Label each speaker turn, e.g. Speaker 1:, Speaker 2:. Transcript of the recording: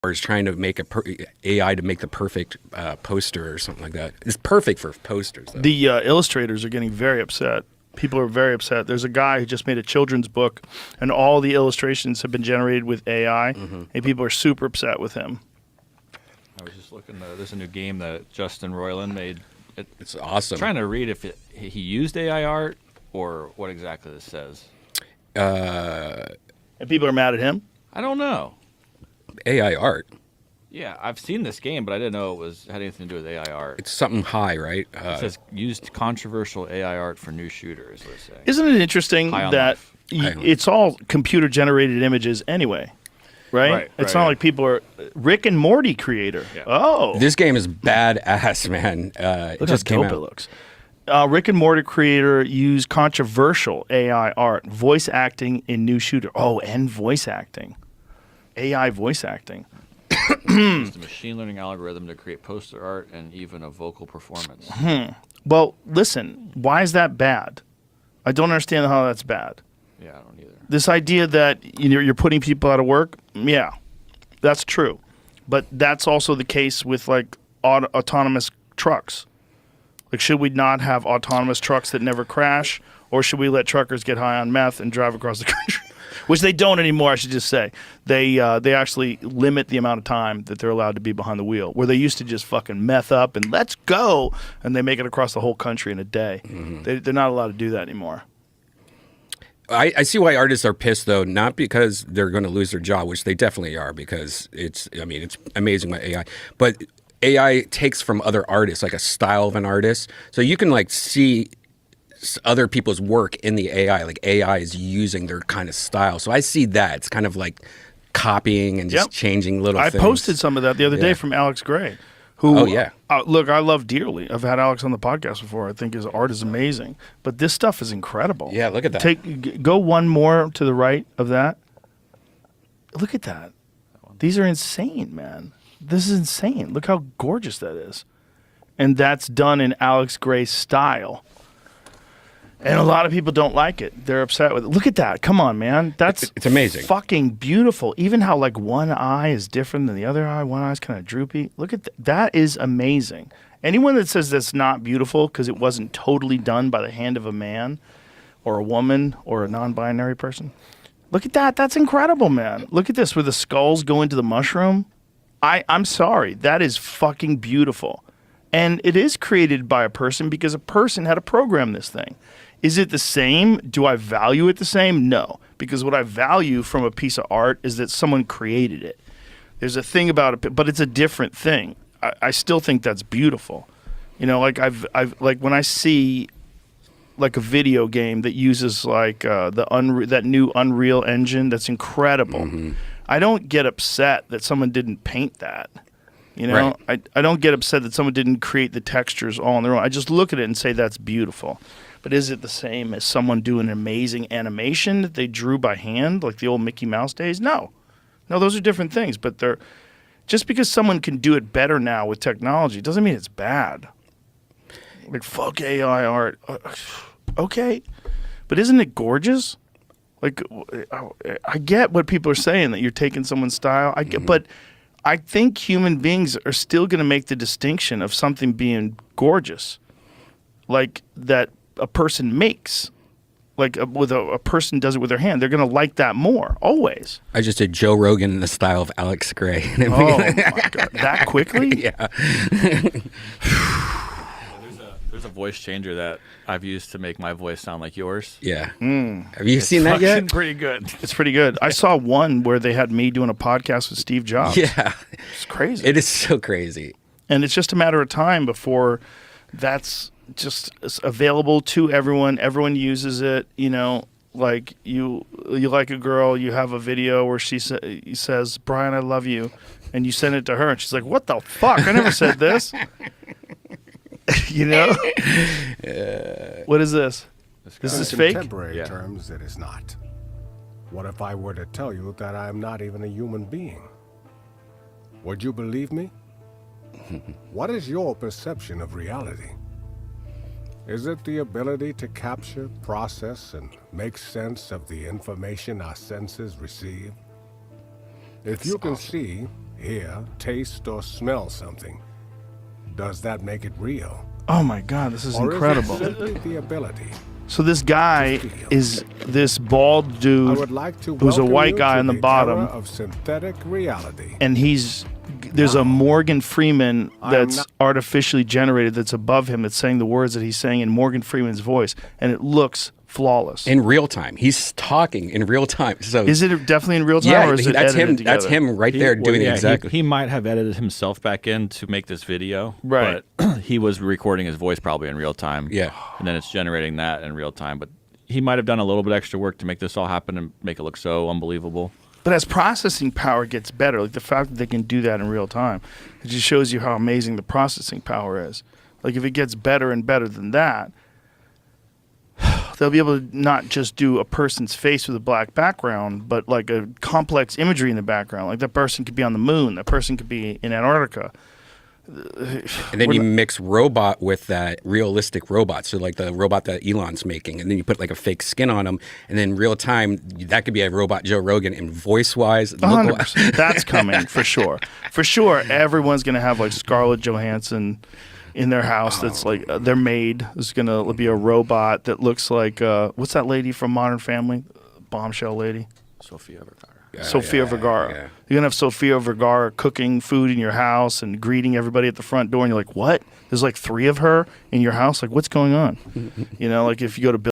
Speaker 1: is trying to make AI to make the perfect poster or something like that. It's perfect for posters, though.
Speaker 2: The illustrators are getting very upset. People are very upset. There's a guy who just made a children's book, and all the illustrations have been generated with AI, and people are super upset with him.
Speaker 3: I was just looking. There's a new game that Justin Roiland made.
Speaker 1: It's awesome.
Speaker 3: I'm trying to read if he used AI art or what exactly this says.
Speaker 2: And people are mad at him?
Speaker 3: I don't know.
Speaker 1: AI art.
Speaker 3: Yeah, I've seen this game, but I didn't know it had anything to do with AI art.
Speaker 1: It's something high, right?
Speaker 3: It says used controversial AI art for new shooters, let's say.
Speaker 2: Isn't it interesting that it's all computer-generated images anyway? Right? It's not like people are Rick and Morty creator. Yeah. Oh.
Speaker 1: This game is badass, man.
Speaker 2: Look how dope it looks. Rick and Morty creator used controversial AI art, voice acting in new shooter. Oh, and voice acting. AI voice acting.
Speaker 3: Used a machine learning algorithm to create poster art and even a vocal performance.
Speaker 2: Well, listen, why is that bad? I don't understand how that's bad.
Speaker 3: Yeah, I don't either.
Speaker 2: This idea that you're putting people out of work, yeah, that's true. But that's also the case with like autonomous trucks. Like, should we not have autonomous trucks that never crash, or should we let truckers get high on meth and drive across the country? Which they don't anymore, I should just say. They actually limit the amount of time that they're allowed to be behind the wheel, where they used to just fucking meth up and let's go, and they make it across the whole country in a day. They're not allowed to do that anymore.
Speaker 1: I see why artists are pissed, though, not because they're going to lose their job, which they definitely are, because it's amazing by AI, but AI takes from other artists, like a style of an artist. So you can like see other people's work in the AI, like AI is using their kind of style. So I see that. It's kind of like copying and just changing little things.
Speaker 2: I posted some of that the other day from Alex Gray. Who, look, I love dearly. I've had Alex on the podcast before. I think his art is amazing. But this stuff is incredible.
Speaker 1: Yeah, look at that.
Speaker 2: Go one more to the right of that. Look at that. These are insane, man. This is insane. Look how gorgeous that is. And that's done in Alex Gray's style. And a lot of people don't like it. They're upset with it. Look at that. Come on, man.
Speaker 1: It's amazing.
Speaker 2: Fucking beautiful. Even how like one eye is different than the other eye. One eye's kind of droopy. Look at that is amazing. Anyone that says that's not beautiful because it wasn't totally done by the hand of a man or a woman or a non-binary person. Look at that. That's incredible, man. Look at this where the skulls go into the mushroom. I'm sorry. That is fucking beautiful. And it is created by a person because a person had to program this thing. Is it the same? Do I value it the same? No. Because what I value from a piece of art is that someone created it. There's a thing about it, but it's a different thing. I still think that's beautiful. You know, like I've like when I see like a video game that uses like that new Unreal Engine that's incredible. I don't get upset that someone didn't paint that. You know, I don't get upset that someone didn't create the textures all on their own. I just look at it and say that's beautiful. But is it the same as someone doing an amazing animation that they drew by hand, like the old Mickey Mouse days? No. No, those are different things. But they're just because someone can do it better now with technology doesn't mean it's bad. Like, fuck AI art. Okay. But isn't it gorgeous? Like, I get what people are saying, that you're taking someone's style. I get, but I think human beings are still going to make the distinction of something being gorgeous, like that a person makes, like with a person does it with their hand. They're going to like that more, always.
Speaker 1: I just did Joe Rogan in the style of Alex Gray.
Speaker 2: Oh, my God. That quickly?
Speaker 1: Yeah.
Speaker 3: There's a voice changer that I've used to make my voice sound like yours.
Speaker 1: Yeah. Have you seen that yet?
Speaker 3: Pretty good.
Speaker 2: It's pretty good. I saw one where they had me doing a podcast with Steve Jobs.
Speaker 1: Yeah.
Speaker 2: It's crazy.
Speaker 1: It is so crazy.
Speaker 2: And it's just a matter of time before that's just available to everyone. Everyone uses it. You know, like you like a girl, you have a video where she says, "Brian, I love you," and you send it to her, and she's like, "What the fuck? I never said this." You know? What is this? This is fake?
Speaker 4: In contemporary terms, it is not. What if I were to tell you that I am not even a human being? Would you believe me? What is your perception of reality? Is it the ability to capture, process, and make sense of the information our senses receive? If you can see, hear, taste, or smell something, does that make it real?
Speaker 2: Oh my God, this is
Speaker 4: Or
Speaker 2: incredible.
Speaker 4: is it simply the ability?
Speaker 2: So this guy is this bald
Speaker 4: I
Speaker 2: dude
Speaker 4: would like to
Speaker 2: who's a
Speaker 4: welcome
Speaker 2: white
Speaker 4: you
Speaker 2: guy
Speaker 4: to
Speaker 2: on the
Speaker 4: era
Speaker 2: bottom,
Speaker 4: of synthetic reality.
Speaker 2: and there's a Morgan Freeman that's
Speaker 4: not-
Speaker 2: artificially generated that's above him that's saying the words that he's saying in Morgan Freeman's voice, and it looks flawless.
Speaker 1: In real time. He's talking in real time. So
Speaker 2: Is it definitely in real time,
Speaker 1: yeah,
Speaker 2: or is it
Speaker 1: that's
Speaker 2: edited
Speaker 1: him.
Speaker 2: together?
Speaker 1: That's him right there doing it exactly.
Speaker 3: He might have edited himself back in to make this video.
Speaker 2: Right.
Speaker 3: But he was recording his voice probably in real time.
Speaker 1: Yeah.
Speaker 3: And then it's generating that in real time. But he might have done a little bit extra work to make this all happen and make it look so unbelievable.
Speaker 2: But as processing power gets better, like the fact that they can do that in real time, it just shows you how amazing the processing power is. Like if it gets better and better than that, they'll be able to not just do a person's face with a black background, but like a complex imagery in the background. Like that person could be on the moon, that person could be in Antarctica.
Speaker 1: And then you mix robot with that realistic robot. So like the robot that Elon's making, and then you put like a fake skin on him, and then real time that could be a robot Joe Rogan, and voice wise,
Speaker 2: 100%. That's coming for sure. For sure, everyone's gonna have like Scarlett Johansson in their house. That's like their maid is gonna be a robot that looks like what's that lady from Modern Family, bombshell lady.
Speaker 3: Sofia Vergara.
Speaker 2: Sofia Vergara.
Speaker 1: yeah.
Speaker 2: You're gonna have Sofia Vergara cooking food in your house and greeting everybody at the front door, and you're like, what? There's like 3 of her in your house. Like, what's going on? You know, like if you go to